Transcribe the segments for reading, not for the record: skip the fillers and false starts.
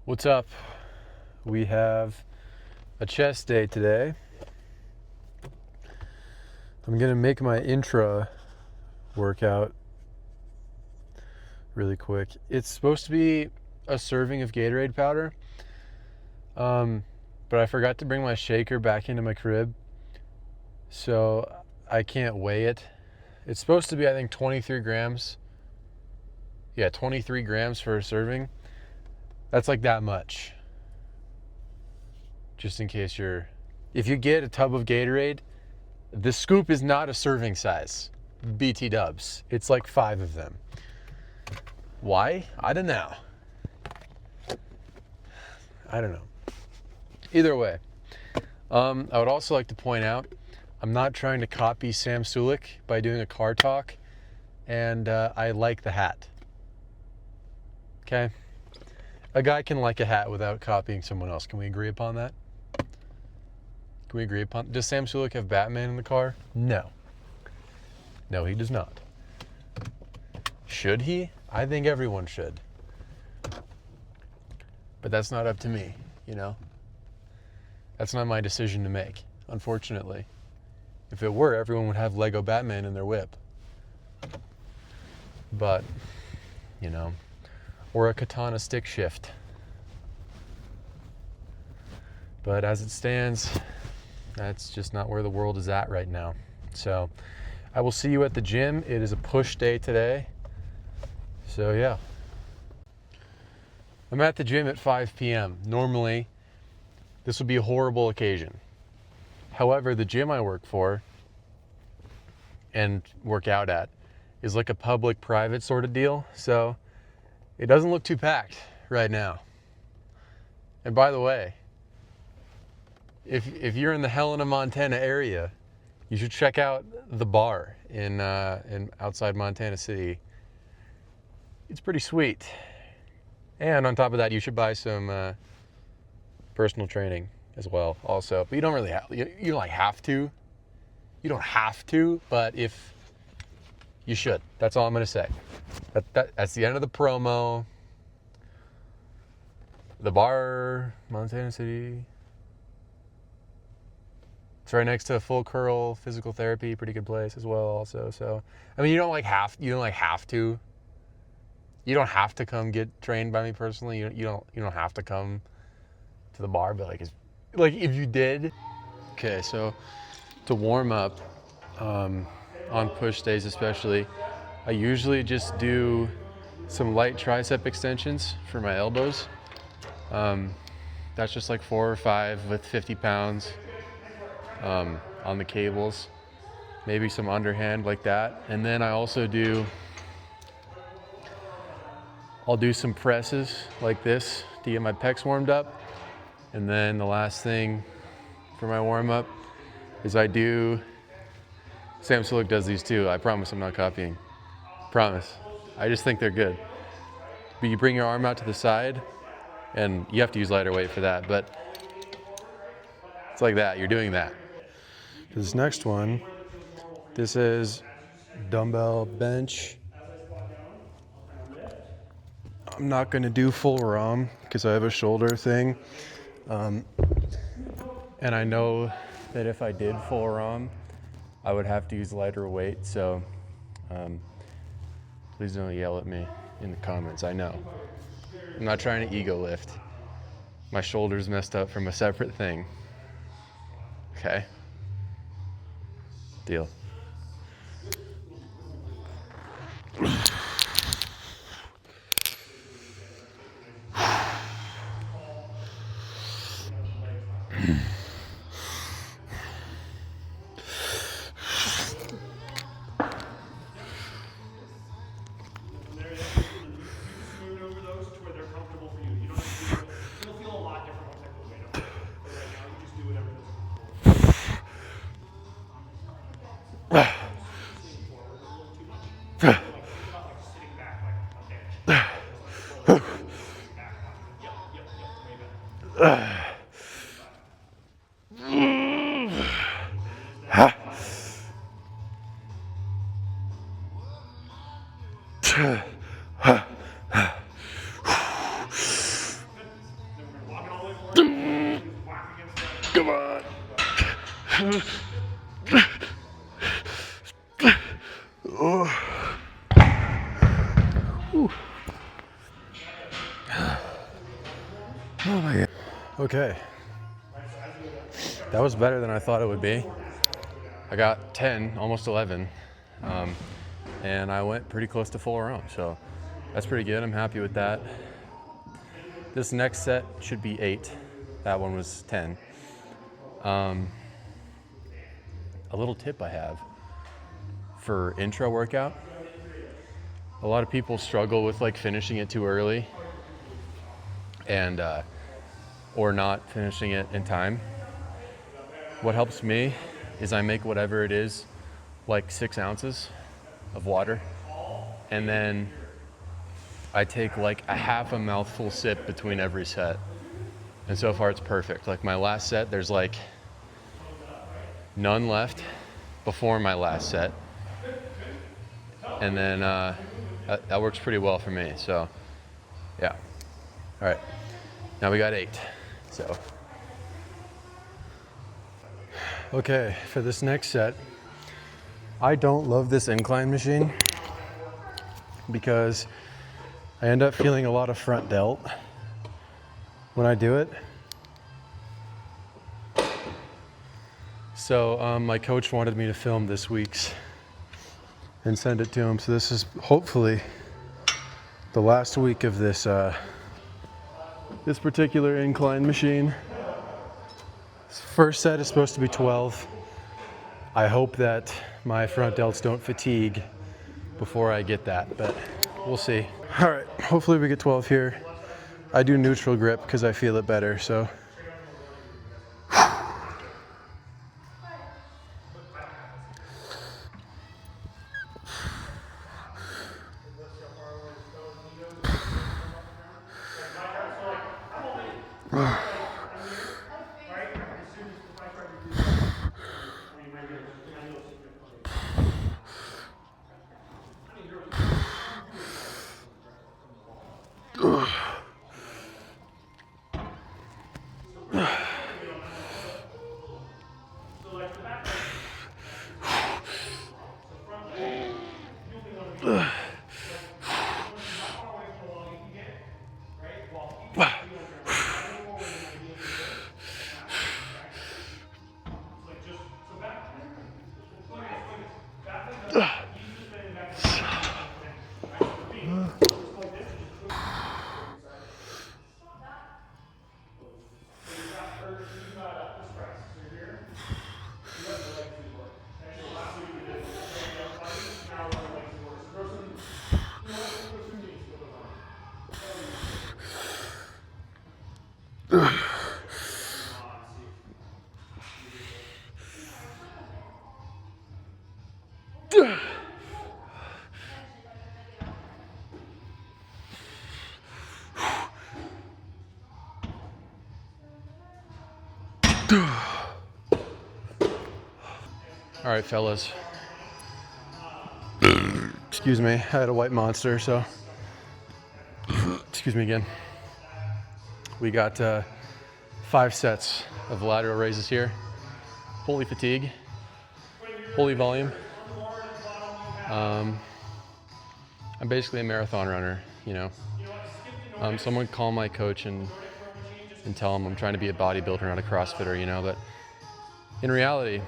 What's up? We have a chest day today. I'm gonna make my intra workout really quick. It's supposed to be a serving of Gatorade powder, but I forgot to bring my shaker back into my crib, so I can't weigh it. It's supposed to be, I think, 23 grams. Yeah, 23 grams for a serving. That's like that much. Just in case if you get a tub of Gatorade, the scoop is not a serving size. BT dubs. It's like 5 of them. Why? I don't know. Either way, I would also like to point out, I'm not trying to copy Sam Sulik by doing a car talk, and I like the hat. Okay? A guy can like a hat without copying someone else. Can we agree upon that? Can we agree upon? Does Sam Sulik have Batman in the car? No. No, he does not. Should he? I think everyone should. But that's not up to me, you know? That's not my decision to make, unfortunately. If it were, everyone would have Lego Batman in their whip. But, you know, or a katana stick shift. But as it stands, that's just not where the world is at right now. So I will see you at the gym. It is a push day today. So yeah. I'm at the gym at 5 p.m. Normally, this would be a horrible occasion. However, the gym I work for and work out at is like a public-private sort of deal. So it doesn't look too packed right now. And by the way, if you're in the Helena, Montana area, you should check out the bar in outside Montana City. It's pretty sweet. And on top of that, you should buy some personal training as well also. But you don't really have, you don't like have to. You don't have to, but if you should. That's all I'm gonna say. That's the end of the promo. The bar, Montana City. It's right next to Full Curl Physical Therapy, pretty good place as well also. So, I mean, you don't have to. You don't have to come get trained by me personally. You don't have to come to the bar, but like if you did. Okay, so to warm up on push days especially, I usually just do some light tricep extensions for my elbows. That's just like 4 or 5 with 50 pounds on the cables. Maybe some underhand like that. And then I'll do some presses like this to get my pecs warmed up. And then the last thing for my warm up is Sam Sulik does these too. I promise I'm not copying. Promise. I just think they're good. But you bring your arm out to the side, and you have to use lighter weight for that, but it's like that, you're doing that. This next one, this is dumbbell bench. I'm not gonna do full ROM because I have a shoulder thing. And I know that if I did full ROM, I would have to use lighter weight, so please don't yell at me in the comments, I know. I'm not trying to ego lift. My shoulder's messed up from a separate thing. Okay? Deal. Oh my God. Okay. That was better than I thought it would be. I got 10, almost 11. And I went pretty close to full round, so that's pretty good. I'm happy with that. This next set should be 8. That one was 10. A little tip I have for intro workout. A lot of people struggle with like finishing it too early and or not finishing it in time. What helps me is I make whatever it is like 6 ounces of water, and then I take like a half a mouthful sip between every set. And so far it's perfect. Like my last set, there's like none left before my last set. And then that works pretty well for me, so yeah. All right, now we got 8, so. Okay, for this next set, I don't love this incline machine because I end up feeling a lot of front delt when I do it. So my coach wanted me to film this week's and send it to him. So this is hopefully the last week of this this particular incline machine. First set is supposed to be 12. I hope that my front delts don't fatigue before I get that, but we'll see. All right, hopefully we get 12 here. I do neutral grip because I feel it better, so. All right, fellas. Excuse me, I had a white monster, so. Excuse me again. We got 5 sets of lateral raises here. Holy fatigue, holy volume. I'm basically a marathon runner, you know. So I'm gonna call my coach and tell him I'm trying to be a bodybuilder, not a CrossFitter, you know, but in reality,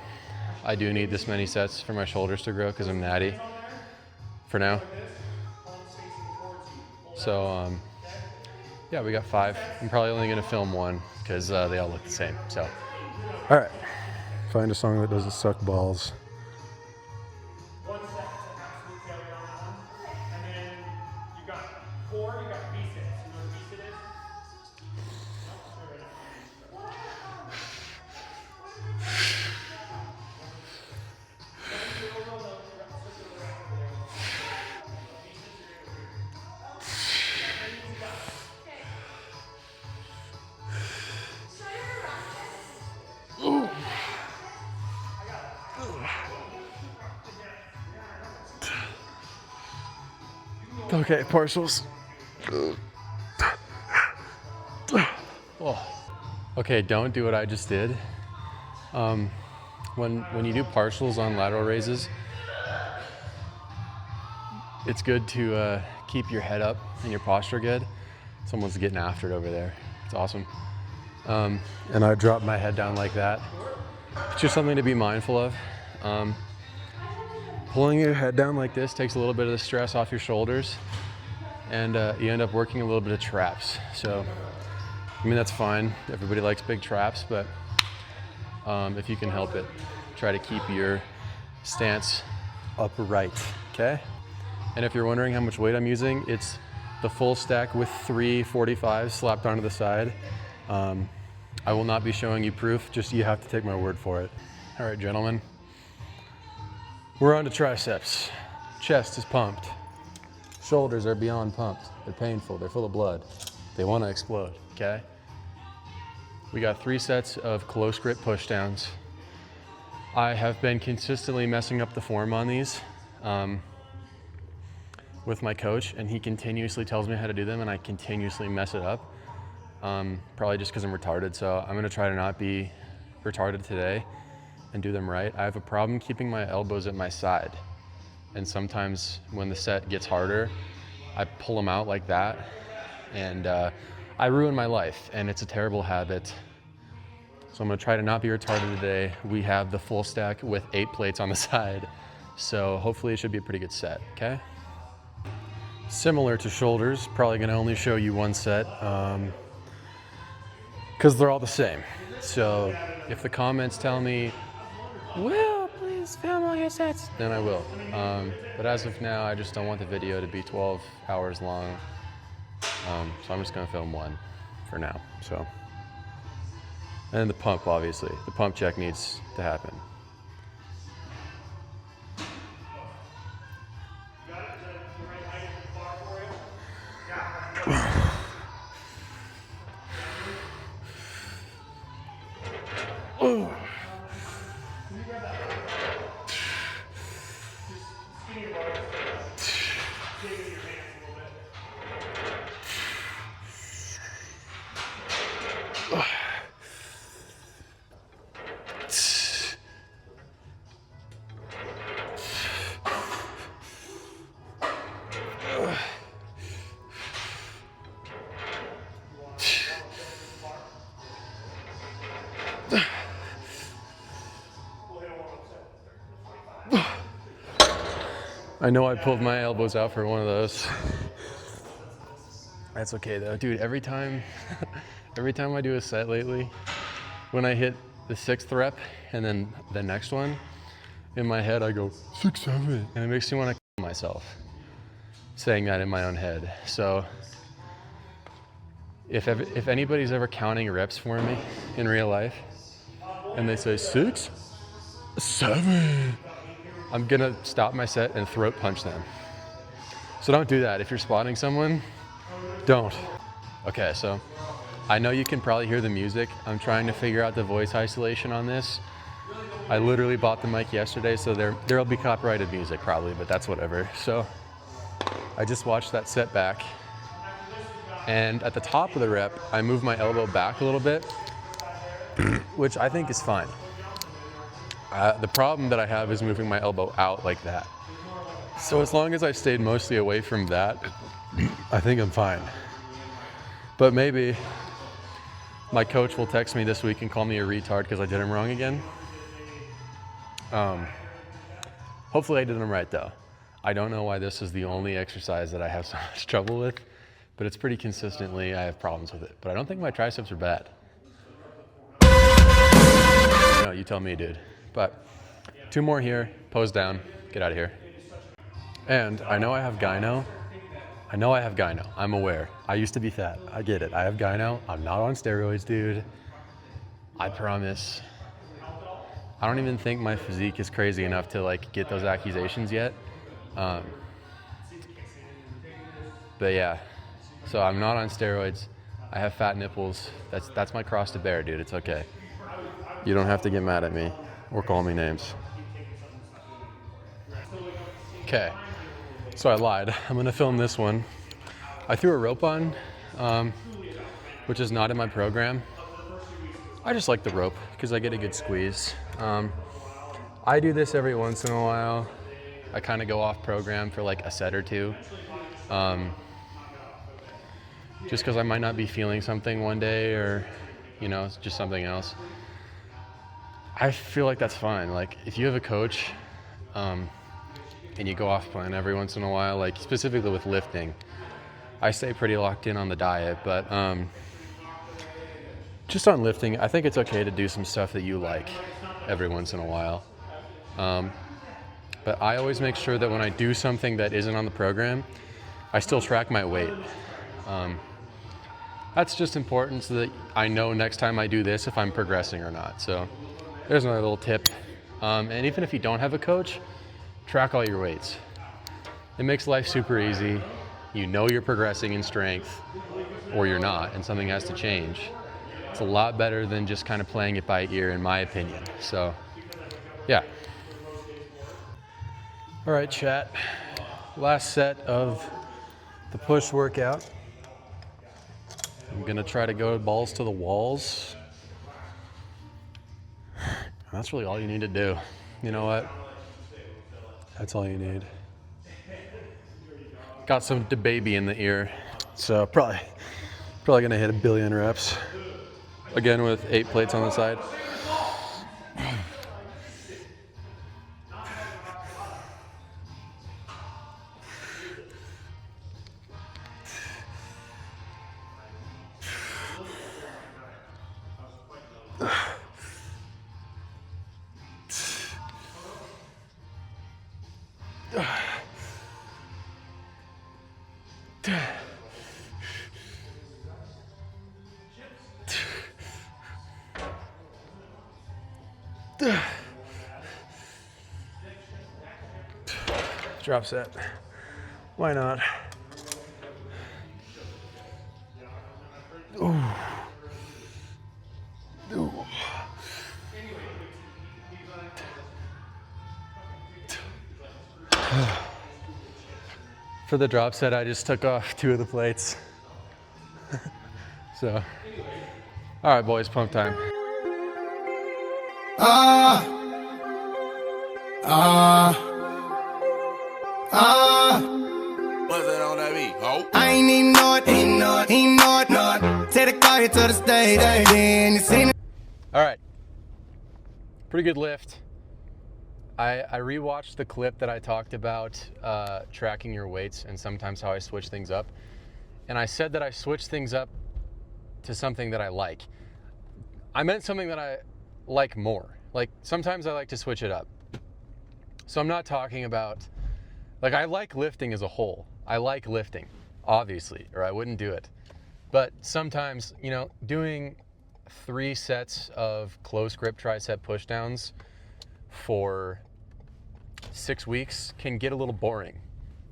I do need this many sets for my shoulders to grow because I'm natty for now. So yeah, we got 5. I'm probably only gonna film 1 because they all look the same, so. All right, find a song that doesn't suck balls. Okay, partials. Oh. Okay, don't do what I just did. when you do partials on lateral raises, it's good to keep your head up and your posture good. Someone's getting after it over there. It's awesome. And I drop my head down like that. It's just something to be mindful of. Pulling your head down like this takes a little bit of the stress off your shoulders, and you end up working a little bit of traps. So, I mean, that's fine. Everybody likes big traps, but if you can help it, try to keep your stance upright, okay? And if you're wondering how much weight I'm using, it's the full stack with 3 45s slapped onto the side. I will not be showing you proof, just you have to take my word for it. All right, gentlemen. We're on to triceps. Chest is pumped. Shoulders are beyond pumped. They're painful, they're full of blood. They want to explode, okay? We got 3 sets of close grip pushdowns. I have been consistently messing up the form on these with my coach, and he continuously tells me how to do them, and I continuously mess it up. Probably just because I'm retarded, so I'm gonna try to not be retarded today and do them right. I have a problem keeping my elbows at my side, and sometimes when the set gets harder, I pull them out like that, and I ruin my life, and it's a terrible habit. So I'm gonna try to not be retarded today. We have the full stack with 8 plates on the side, so hopefully it should be a pretty good set, okay? Similar to shoulders, probably gonna only show you 1 set, because they're all the same. So if the comments tell me, Will, please film all your sets, then I will. But as of now, I just don't want the video to be 12 hours long. So I'm just gonna film 1 for now, so. And the pump, obviously. The pump check needs to happen. I know I pulled my elbows out for one of those. That's okay though. Dude, every time I do a set lately, when I hit the 6th rep and then the next one, in my head I go 6, 7, and it makes me want to kill myself saying that in my own head. So if anybody's ever counting reps for me in real life and they say 6, 7, I'm gonna stop my set and throat punch them. So don't do that. If you're spotting someone, don't. Okay, so I know you can probably hear the music. I'm trying to figure out the voice isolation on this. I literally bought the mic yesterday, so there'll be copyrighted music probably, but that's whatever. So I just watched that set back, and at the top of the rep, I moved my elbow back a little bit, which I think is fine. The problem that I have is moving my elbow out like that. So as long as I stayed mostly away from that, I think I'm fine. But maybe my coach will text me this week and call me a retard because I did him wrong again. Hopefully I did them right though. I don't know why this is the only exercise that I have so much trouble with, but it's pretty consistently I have problems with it. But I don't think my triceps are bad. No, you tell me, dude. But 2 more here, pose down, get out of here. And I know I have gyno. I'm aware. I used to be fat. I get it. I have gyno. I'm not on steroids, dude. I promise. I don't even think my physique is crazy enough to like get those accusations yet. But yeah, so I'm not on steroids. I have fat nipples. That's my cross to bear, dude. It's okay. You don't have to get mad at me or call me names. Okay, so I lied. I'm gonna film this one. I threw a rope on, which is not in my program. I just like the rope because I get a good squeeze. I do this every once in a while. I kind of go off program for like a set or two. Just because I might not be feeling something one day, or, you know, it's just something else. I feel like that's fine. Like, if you have a coach and you go off plan every once in a while, like specifically with lifting, I stay pretty locked in on the diet, but just on lifting, I think it's okay to do some stuff that you like every once in a while. But I always make sure that when I do something that isn't on the program, I still track my weight. That's just important so that I know next time I do this if I'm progressing or not. So there's another little tip. And even if you don't have a coach, track all your weights. It makes life super easy. You know you're progressing in strength, or you're not, and something has to change. It's a lot better than just kind of playing it by ear, in my opinion. So, yeah. All right, chat. Last set of the push workout. I'm gonna try to go balls to the walls. That's really all you need to do. You know what? That's all you need. Got some baby in the ear, so probably gonna hit 1 billion reps. Again with 8 plates on the side. Drop set. Why not? Ooh. Ooh. For the drop set, I just took off 2 of the plates. So, all right, boys, pump time. What's that on that beat, ho? I ain't even know it, ain't know it. Take the car here to the stage, then you seen it. All right, pretty good lift. I rewatched the clip that I talked about tracking your weights and sometimes how I switch things up. And I said that I switch things up to something that I like. I meant something that I like more. Like, sometimes I like to switch it up. So I'm not talking about, like, I like lifting as a whole. I like lifting, obviously, or I wouldn't do it. But sometimes, you know, doing 3 sets of close grip tricep pushdowns for 6 weeks can get a little boring,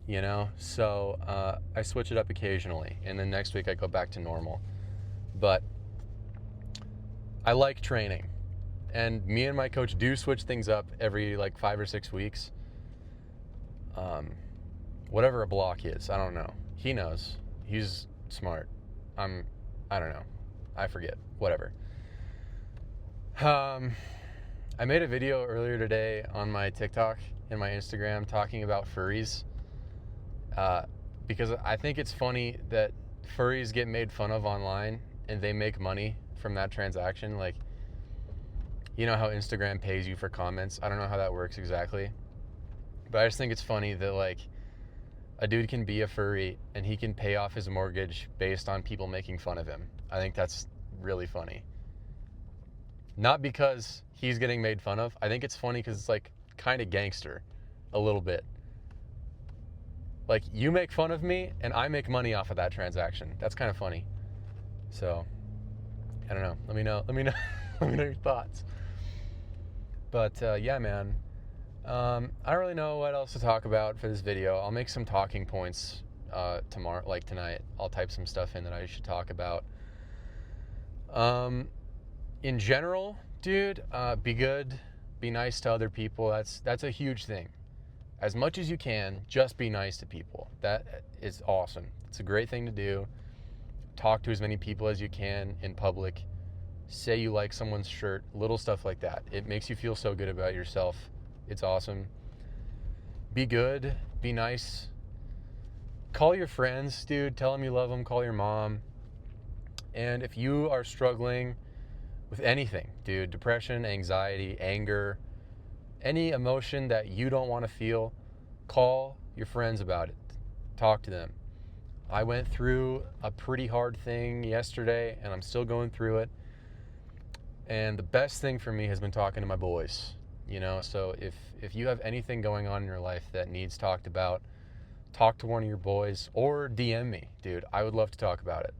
you know? So I switch it up occasionally, and then next week I go back to normal. But I like training, and me and my coach do switch things up every like 5 or 6 weeks. Whatever a block is, I don't know. He knows. He's smart. I don't know. I forget. Whatever. I made a video earlier today on my TikTok and my Instagram talking about furries, because I think it's funny that furries get made fun of online and they make money from that transaction. Like, you know how Instagram pays you for comments? I don't know how that works exactly, but I just think it's funny that, like, a dude can be a furry and he can pay off his mortgage based on people making fun of him. I think that's really funny. Not because he's getting made fun of. I think it's funny because it's like kind of gangster a little bit. Like, you make fun of me and I make money off of that transaction. That's kind of funny. So, I don't know. Let me know. Let me know your thoughts. But yeah, man. I don't really know what else to talk about for this video. I'll make some talking points tomorrow, like tonight. I'll type some stuff in that I should talk about. In general, dude, be good, be nice to other people. That's a huge thing. As much as you can, just be nice to people. That is awesome. It's a great thing to do. Talk to as many people as you can in public. Say you like someone's shirt, little stuff like that. It makes you feel so good about yourself. It's awesome. Be good, be nice. Call your friends, dude. Tell them you love them. Call your mom. And if you are struggling with anything, dude, depression, anxiety, anger, any emotion that you don't want to feel, call your friends about it. Talk to them. I went through a pretty hard thing yesterday, and I'm still going through it. And the best thing for me has been talking to my boys, you know? So if you have anything going on in your life that needs talked about, talk to one of your boys or DM me, dude. I would love to talk about it.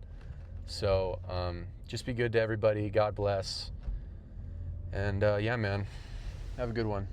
So just be good to everybody. God bless. And yeah, man, have a good one.